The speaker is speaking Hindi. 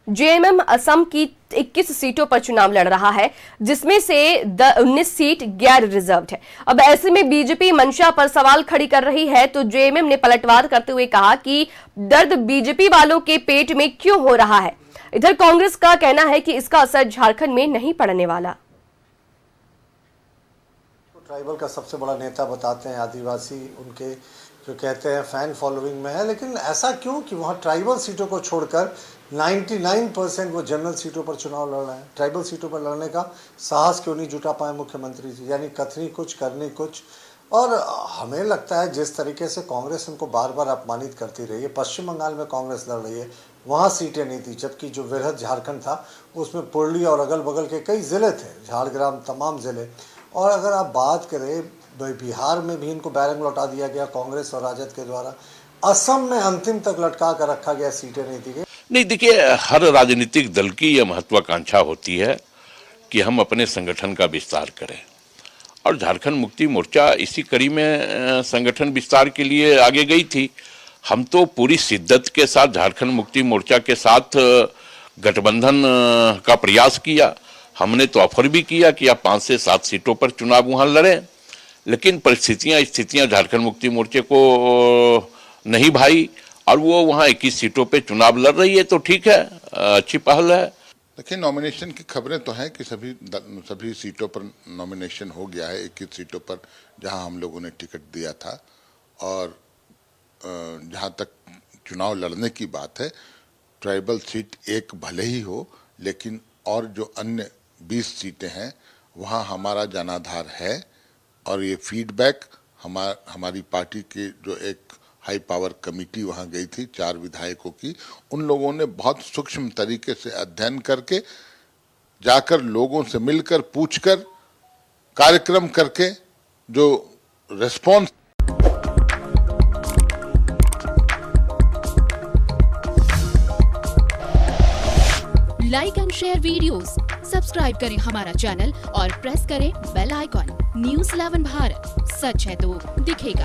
जेएमएम असम की 21 सीटों पर चुनाव लड़ रहा है, जिसमें से 19 सीट गैर रिजर्व्ड है। अब ऐसे में बीजेपी मंशा पर सवाल खड़ी कर रही है, तो जेएमएम ने पलटवार करते हुए कहा कि दर्द बीजेपी वालों के पेट में क्यों हो रहा है। इधर कांग्रेस का कहना है कि इसका असर झारखंड में नहीं पड़ने वाला। ट्राइबल का सबसे बड़ा नेता बताते हैं, आदिवासी उनके जो कहते हैं फैन फॉलोइंग में है, लेकिन ऐसा क्यों कि वहाँ ट्राइबल सीटों को छोड़कर 99% वो जनरल सीटों पर चुनाव लड़ रहे हैं। ट्राइबल सीटों पर लड़ने का साहस क्यों नहीं जुटा पाए मुख्यमंत्री जी, यानी कथनी कुछ करनी कुछ। और हमें लगता है जिस तरीके से कांग्रेस उनको बार बार अपमानित करती रही है, पश्चिम बंगाल में कांग्रेस लड़ रही है, वहाँ सीटें नहीं थी, जबकि जो वृहद झारखंड था उसमें पुरली और अगल बगल के कई ज़िले थे, झाड़ग्राम तमाम ज़िले। और अगर आप बात करें बिहार में भी इनको बैरंग लौटा दिया गया कांग्रेस और राजद के द्वारा। असम में अंतिम तक लटका कर रखा गया, सीटें नहीं दी गई। नहीं, देखिए, हर राजनीतिक दल की यह महत्वाकांक्षा होती है कि हम अपने संगठन का विस्तार करें, और झारखंड मुक्ति मोर्चा इसी कड़ी में संगठन विस्तार के लिए आगे गई थी। हम तो पूरी शिद्दत के साथ झारखंड मुक्ति मोर्चा के साथ गठबंधन का प्रयास किया। हमने तो ऑफर भी किया कि आप 5 से 7 सीटों पर चुनाव वहां लड़ें, लेकिन स्थितियां झारखंड मुक्ति मोर्चे को नहीं भाई, और वो वहां 21 सीटों पे चुनाव लड़ रही है, तो ठीक है, अच्छी पहल है। देखिए, नॉमिनेशन की खबरें तो हैं कि सभी सीटों पर नॉमिनेशन हो गया है। 21 सीटों पर जहां हम लोगों ने टिकट दिया था, और जहां तक चुनाव लड़ने की बात है, ट्राइबल सीट एक भले ही हो, लेकिन और जो अन्य 20 सीटें हैं वहां हमारा जनाधार है। और ये फीडबैक हमारी पार्टी की जो एक हाई पावर कमेटी वहां गई थी 4 विधायकों की, उन लोगों ने बहुत सूक्ष्म तरीके से अध्ययन करके, जाकर लोगों से मिलकर, पूछकर, कार्यक्रम करके जो response. Like and share videos, subscribe करें हमारा चैनल और प्रेस करें बेल आइकॉन। न्यूज़ 11 भारत, सच है तो दिखेगा।